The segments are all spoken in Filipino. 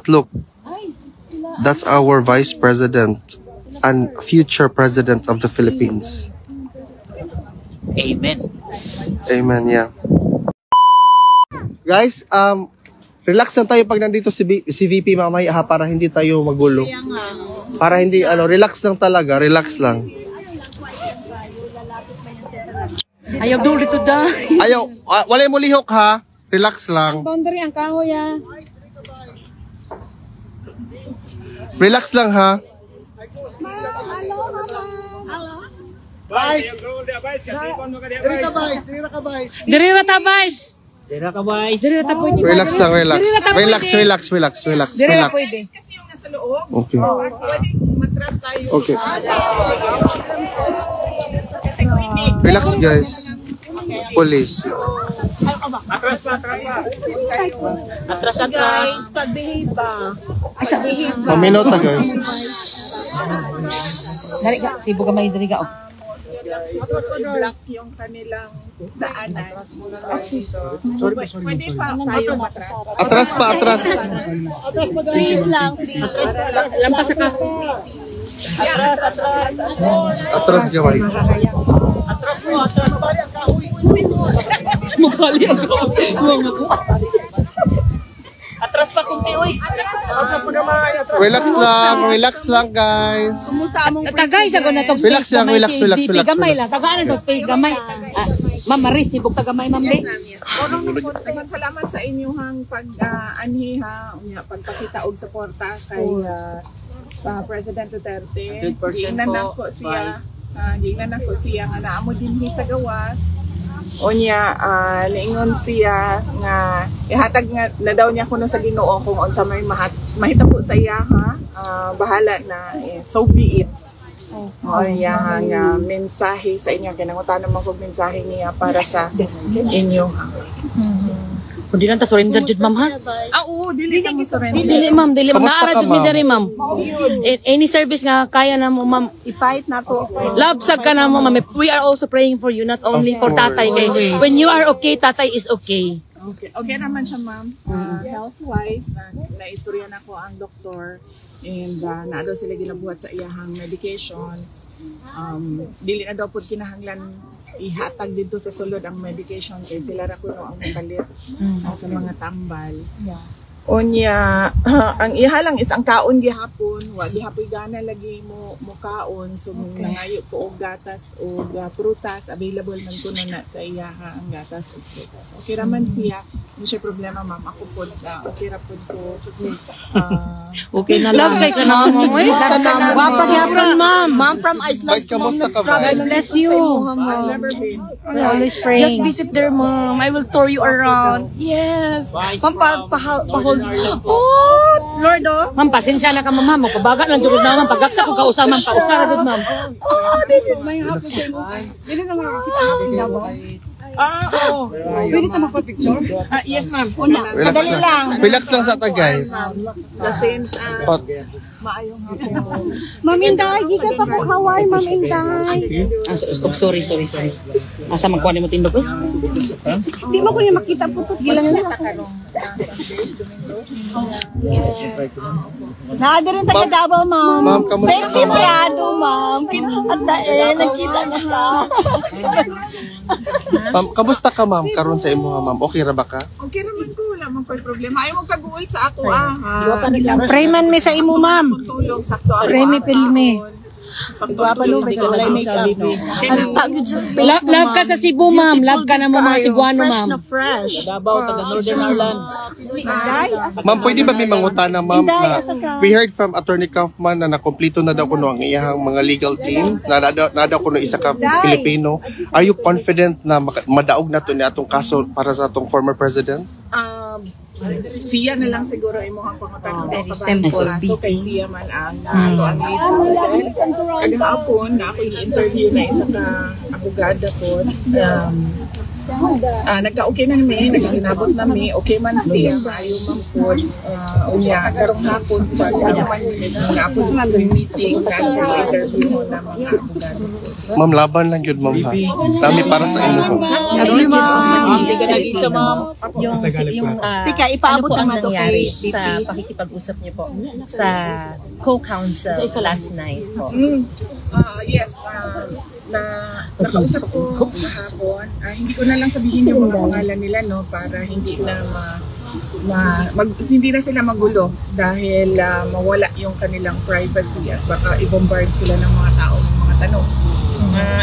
Look, that's our Vice President and future President of the Philippines. Amen. Amen, yeah. Guys, relax lang tayo pag nandito si VP mamaya ha, para hindi tayo magulo. Para hindi, relax lang talaga, relax lang. Ayaw daw dito da. Ayaw, wala mo lihok ha. Relax lang. Boundary ang kahoy ya. Relax lang ha. Vice! Diri ra ta Vice. Dira ka ba? Diri ra ta pwede. Relax lang, relax. Relax. Diri ra pwede. Okay. Matras tayo. Okay. Relax guys. Police. Atras. Pag-behave ba? Paminota guys. Dali ka, sibo gamay diri ka. Block yung kanilang daanan. Pwede pa tayo matras. Atras. Please lang, please. Lampas ka. Atras gamay. Mukali ako. Atras pa kunti, oy. Relax lang guys. Tagay sa na tog Relax lang, relax. Gamay lang, tagaan na space gamay. Ma'am Maris, sibog tagamay ma'am be. Salamat sa inyong pag-anhiha, pagpakita og suporta kay President Duterte. Gingnan ako siya nga naamo dinhi sa gawas. Onya niingon siya nga ihatag nga na daw niya kuno sa Ginoo kung unsa may mahitabo sa iya ha. Bahala na so be it. Onya nga mensahe sa inyo kinangutan naman kog mensahe niya para sa inyo ha. Kundi lang ta surrender jud ma'am ha. Oo, dili ka mo surrender. Dili ma'am, dili Kamusta na ka, jud mi diri ma'am. Any service nga kaya na mo ma'am. I-fight na to. Love sag ka na mo ma'am. We are also praying for you, not only for tatay kay. When you are okay, tatay is okay. Okay naman siya ma'am. Health-wise, na-istorya na ko ang doktor and na daw sila ginabuhat sa iyahang medications. Dili na daw po kinahanglan ihatag dito sa sulod ang medication kay sila ra kuno ang makalit sa mga tambal. Onya, ang ihalang is ang kaon gihapon, wa gihapoy gana lagi mo kaon so nangayo ko og gatas o prutas available man kuno na sa iyaha ang gatas ug prutas. Okay ra man siya, hindi siya problema ma'am. Ako pod okay ra pod ko. Okay na lang. Love kay ka na mo. Wapag yapon ma'am. Ma'am from Iceland. Guys, kamusta ka God ba? bless you. I've never been. We're always praying. Just visit there, ma'am. I will tour you around. Yes. Ma'am, pa-hold. Oh, Lord, oh. Ma'am, pasensya na ka ma'am. Magpabaga lang jud na ma'am. Pagaksa ko kausa ma'am, pausa ra jud ma'am. Oh, this is my house. Dili na makita ba? Oo. Pwede ta magpa-picture? Yes, ma'am. Madali lang. Relax lang sa ta guys. Kasi Ma'am Inday, gikan pa po Hawaii, Ma'am Inday. Sorry. Asa magkuha mo tindog ko? Di mo ko niya makita po to. Gilang na. Nada rin taga Davao, ma'am. Ma'am, kamusta ka, Betty ma'am? Prado, ma'am. At nakita na sa. Ma'am, kamusta ka ma'am? Karon sa imo ma'am. Okay ra ba ka? okay naman ko, wala mang problema. Ayaw mo kaguol sa ako, ha? Pray man mi sa imo, ma'am. Tulong, sakto ako. Pray me, pilme. Sakto tulong. Hindi ka walay make-up. Love ka sa Cebu ma'am. Love ka na mo mga Cebuano Fresh ma'am. na fresh. Davao, taga Northern Ireland. Ma'am, pwede ba may mangutana ma'am na we heard from Attorney Kaufman na nakompleto na daw kuno ang iyang mga legal team na nadaw kuno isa ka Pilipino. Are you confident na madaog na to ni atong kaso para sa atong former president? Siya na lang siguro imuhang pangutan. Very simple. So kay siya man ang lead counsel. Kagahapon na ako i-interview na isa ka abogada po, nagka-okay na mi, nagkasinabot na mi, okay man siya, maayo man po, unya, karong hapon, pag hapon na meeting, kaya sa interview na mga abogado. Ma'am, laban lang yun, ma'am, ha? Dami para sa inyo. Hindi ka nag-isa, ma'am. Tika, ipaabot ano po ang naman to nangyari kay sa pakikipag-usap niyo po sa co-counsel last night po? Yes, nakausap ko kahapon. Hindi ko na lang sabihin yung mga pangalan nila, no, para hindi na hindi na sila magulo dahil mawala yung kanilang privacy at baka i-bombard sila ng mga tao ng mga tanong.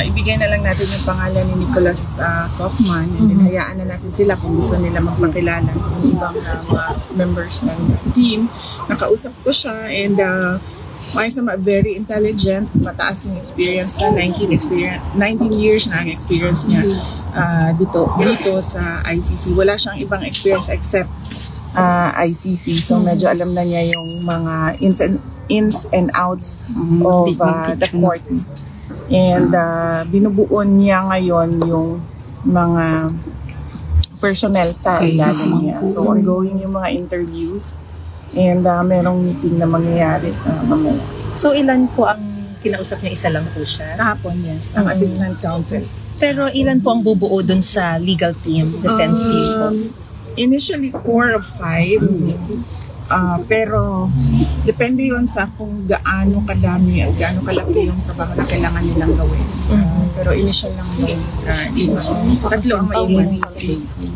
Ibigay na lang natin yung pangalan ni Nicholas Kaufman and then hayaan na natin sila kung gusto nila magpakilala ng ibang mga members ng team. Nakausap ko siya and very intelligent, mataas yung experience na, 19 years na ang experience niya dito sa ICC. Wala siyang ibang experience except ICC. So medyo alam na niya yung mga ins and outs of the court. And binubuon niya ngayon yung mga personnel sa ilalim niya. So ongoing yung mga interviews. And merong meeting na mangyayari mamaya. So ilan po ang kinausap niya? Isa lang po siya? Kahapon, yes. Ang assistant counsel. Pero ilan po ang bubuo dun sa legal team, defense team po? Initially 4 of 5. Pero depende yun sa kung gaano kadami at gaano kalaki yung trabaho na kailangan nilang gawin. Pero initial lang yung tatlo ang maiwan.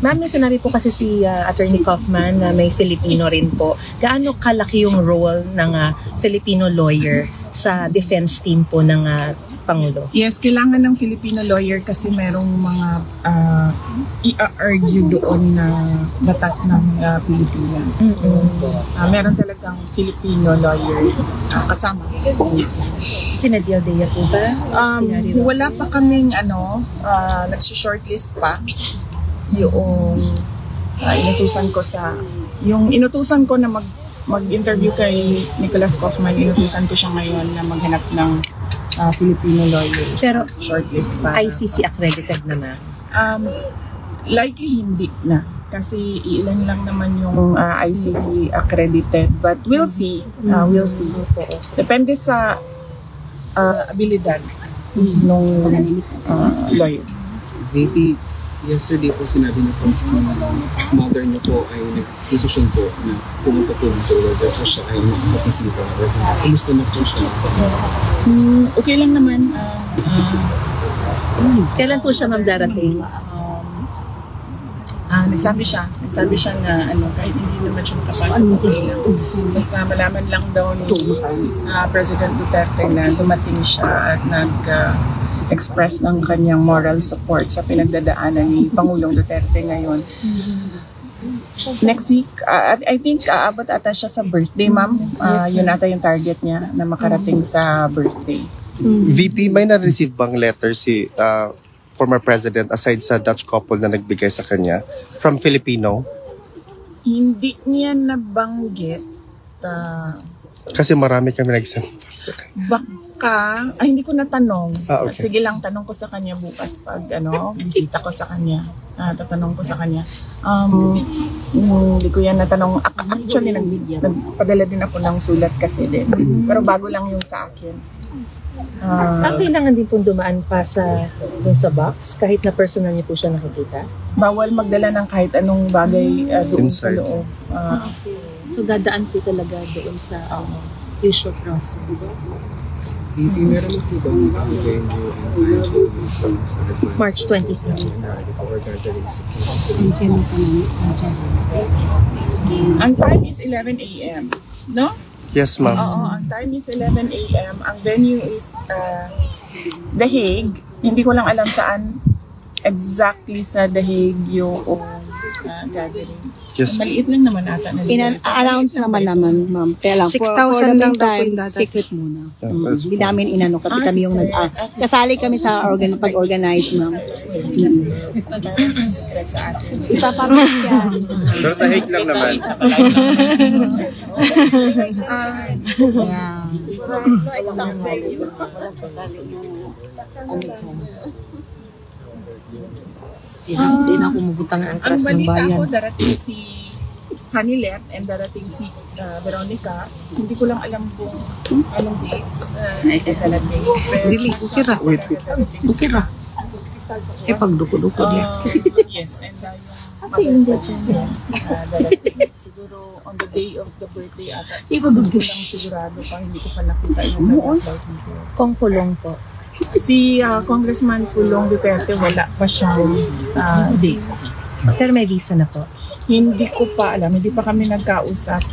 Ma'am, may sinabi po kasi si Attorney Kaufman na may Filipino rin po. Gaano kalaki yung role ng Filipino lawyer sa defense team po ng Pangulo? Yes, kailangan ng Filipino lawyer kasi merong mga i-argue doon na batas ng Pilipinas. Meron talagang Filipino lawyer kasama. Sinadil Dea po ba? Wala pa kaming nagsi-shortlist pa. Yung inutusan ko na mag-interview kay Nicholas Kaufman, inutusan ko siya ngayon na maghanap ng Filipino lawyers. Pero shortlist pa. ICC accredited naman? Likely hindi na. Kasi ilan lang naman yung ICC accredited. But we'll see. We'll see. Depende sa abilidad ng lawyer. Maybe yesterday po sinabi niyo po si mother niyo po ay nag-decision po na pumunta po ng whether po siya ay makakapasiba. Kumusta na po siya? Okay lang naman. Kailan po siya, ma'am, darating? Nagsabi siya na kahit hindi naman siya makapasok, okay lang. Basta malaman lang daw ni President Duterte na dumating siya at express ng kanyang moral support sa pinagdadaanan ni Pangulong Duterte ngayon. Next week, I think aabot ata siya sa birthday, ma'am. Yun ata yung target niya na makarating sa birthday. VP, may na-receive bang letter si former president aside sa Dutch couple na nagbigay sa kanya from Filipino? Hindi niya nabanggit. Kasi marami kami nagsampa sa kanya. Baka, hindi ko natanong. Okay. Sige lang, tanong ko sa kanya bukas pag bisita ko sa kanya. Tatanong ko sa kanya. Hindi ko yan natanong. Actually, nagpadala din ako ng sulat kasi din. Pero bago lang yung sa akin. Kailangan din pong dumaan pa dun sa box kahit na personal niyo po siya nakikita? Bawal magdala ng kahit anong bagay doon sa Inside. loob. So dadaan po talaga doon sa usual process. Meron na po ba ang venue March 23. Ang time is 11 a.m. No? Yes, ma'am. Oo, ang time is 11 a.m. Ang venue is The Hague. Hindi ko lang alam saan exactly sa The Hague yung gathering. Yes. Maliit lang naman ata. Announce naman, ma'am. Kaya lang, 6,000 lang daw po yung secret muna. That's Hindi namin inano kasi kami yung kasali kami sa pag-organize, ma'am. Secret sa atin. Ipapapit siya. Pero tahik lang naman. Yeah. Hindi na ako mabutang ang Ang trust ng balita bayan. ko, darating si Hanilet and darating si Veronica. Hindi ko lang alam kung anong dates darating. Dili, bukira. Bukira. Eh, pagduko-duko niya. Yes, and yung darating siguro on the day of the birthday ata. Hindi ko lang sigurado pa, hindi ko pa nakita yung flight details. Kung Pulong po. Si Congressman Pulong Duterte, wala pa siyang date. Pero may visa na po. Hindi ko pa alam, hindi pa kami nagkausap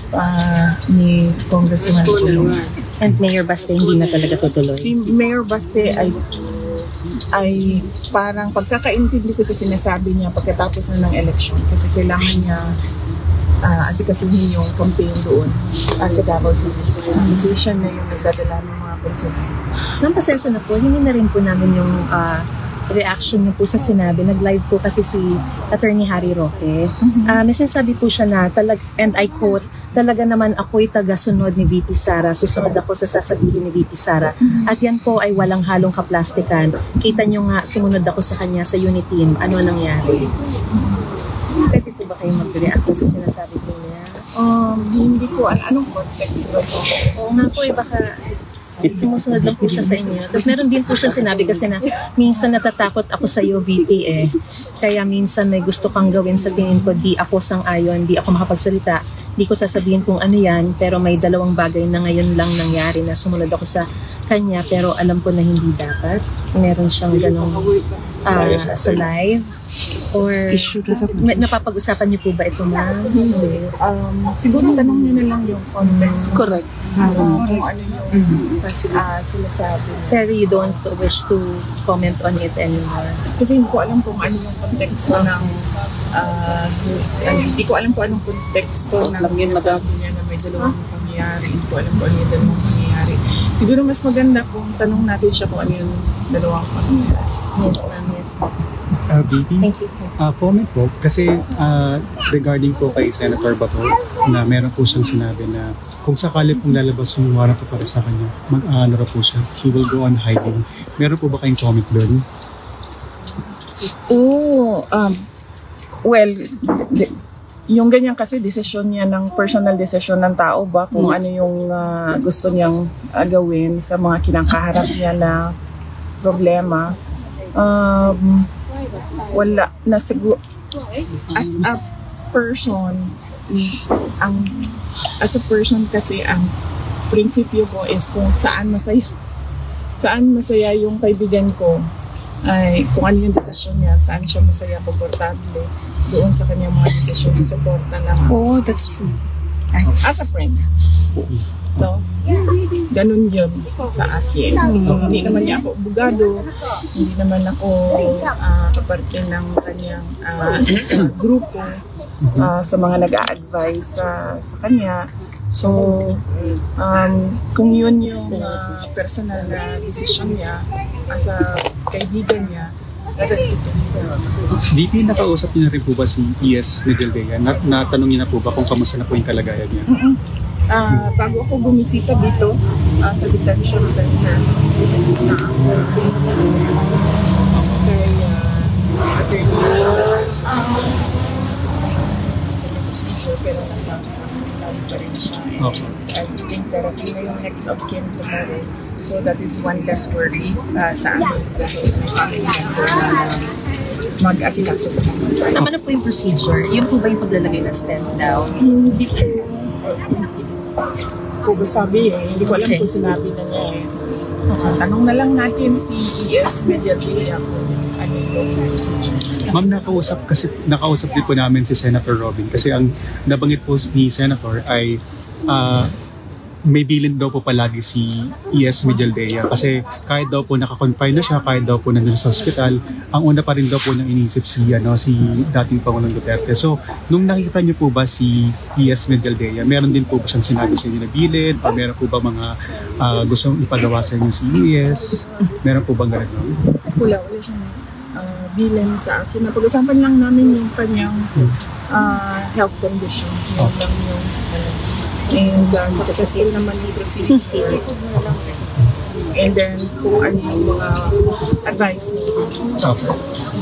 ni Congressman Pulong. And Mayor Baste hindi na talaga tutuloy. Si Mayor Baste ay parang pagkakaintindi ko sa sinasabi niya pagkatapos na ng election kasi kailangan niya asikasuhin yung campaign doon sa Davao City. Kasi siya na yung nagdadala ng mga konsensya. Nang pasensya na po, hindi na rin po namin yung reaction niyo po sa sinabi. Nag-live po kasi si Attorney Harry Roque. May sinasabi po siya na, and I quote, talaga naman ako'y taga-sunod ni VP Sara. Susunod ako sa sasabihin ni VP Sara. At yan po ay walang halong kaplastikan. Kita nyo nga, sumunod ako sa kanya sa unit team. Ano nangyari? Pwede po ba kayo mag-react sa sinasabi po niya? Hindi ko anong context ba ito? Oo nga po, baka sumusunod lang po siya sa inyo. Tapos meron din po siya sinabi kasi na minsan natatakot ako sa iyo, VP eh. Kaya minsan may gusto kang gawin sa tingin ko, di ako sang-ayon, di ako makapagsalita. Di ko sasabihin kung ano yan, pero may dalawang bagay na ngayon lang nangyari na sumunod ako sa kanya, pero alam ko na hindi dapat. Meron siyang ganong sa live. Or napapag-usapan niyo po ba ito na? Siguro tanong niyo na lang yung context. Correct. Kung ano yung sinasabi niya. Pero you don't wish to comment on it anymore. Kasi hindi ko alam kung ano yung konteksto ng hindi ko alam kung anong konteksto ng sinasabi niya na may dalawang pangyayari. Hindi ko alam kung ano yung dalawang pangyayari. Siguro mas maganda kung tanong natin siya kung ano yung dalawang pangyayari. Yes, ma'am. Yes, ma'am. BT, Thank you. comment po, kasi regarding po kay Senator Bato, na meron po siyang sinabi na kung sakali pong lalabas yung warrant po para sa kanya, mag-ano po siya, he will go on hiding. Meron po ba kayong comment doon? Well, yung ganyan kasi desisyon niya ng personal decision ng tao ba kung ano yung gusto niyang gawin sa mga kinakaharap niya na problema. Wala na siguro as a person kasi ang prinsipyo ko is kung saan masaya yung kaibigan ko ay kung ano yung desisyon niya, saan siya masaya, komportable doon sa kanyang mga desisyon, susuporta lang Oh, that's true. as a friend. No? Ganun yun sa akin. So, hindi naman niya ako abogado, hindi naman ako kaparte ng kanyang grupo sa mga nag-a-advise sa kanya. So, kung yun yung personal na decision niya as a kaibigan niya, respeto niya. DP, nakausap niyo na rin po ba si E.S. Medialdea? Natanong niyo na po ba kung kamusta na po yung kalagayan niya? Bago ako bumisita dito sa detention center, bumisita ako kay attorney procedure pero nasa hospital pa rin siya. Okay. I think darating na yung next of kin tomorrow. So that is one less worry sa amin. Mag-asikaso sa mga. Ano po yung procedure? Yung po ba yung paglalagay ng stand down? Hindi ko sabi hindi ko alam kung sinabi na niya tanong na lang natin si E.S. Medialdea kung ano yung procedure. Ma'am, nakausap din po namin si Senator Robin kasi ang nabanggit po ni Senator ay may bilin daw po palagi si E.S. Medialdea kasi kahit daw po nakakonfine na siya, kahit daw po nandun sa hospital, ang una pa rin daw po nang inisip si dating Pangulong Duterte. So, nung nakikita niyo po ba si E.S. Medialdea, meron din po ba siyang sinabi sa inyo na bilin? O meron po ba mga gustong ipagawa sa inyo si E.S.? Meron po bang gano'n? Wala siyang bilin sa akin. Napag-usapan lang namin yung kanyang health condition. Yun lang yung and successful naman yung procedure. and then kung ano yung mga advice nila. Okay.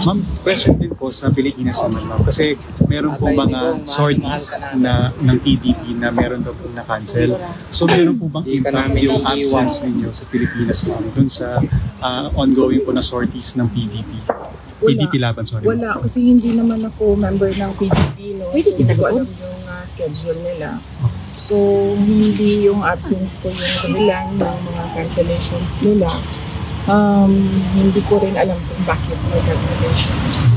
Ma'am, question din po sa Pilipinas naman, ma'am. Kasi meron po mga sorties ng PDP na meron daw po na-cancel. So meron po bang impact yung absence ninyo sa Pilipinas, ma'am, dun sa ongoing po na sorties ng PDP? PDP laban, sorry. Wala, kasi hindi naman ako member ng PDP, no? So, hindi ko alam yung schedule nila. So, hindi yung absence ko yung dahilan ng mga cancellations nila. Hindi ko rin alam kung bakit may cancellations.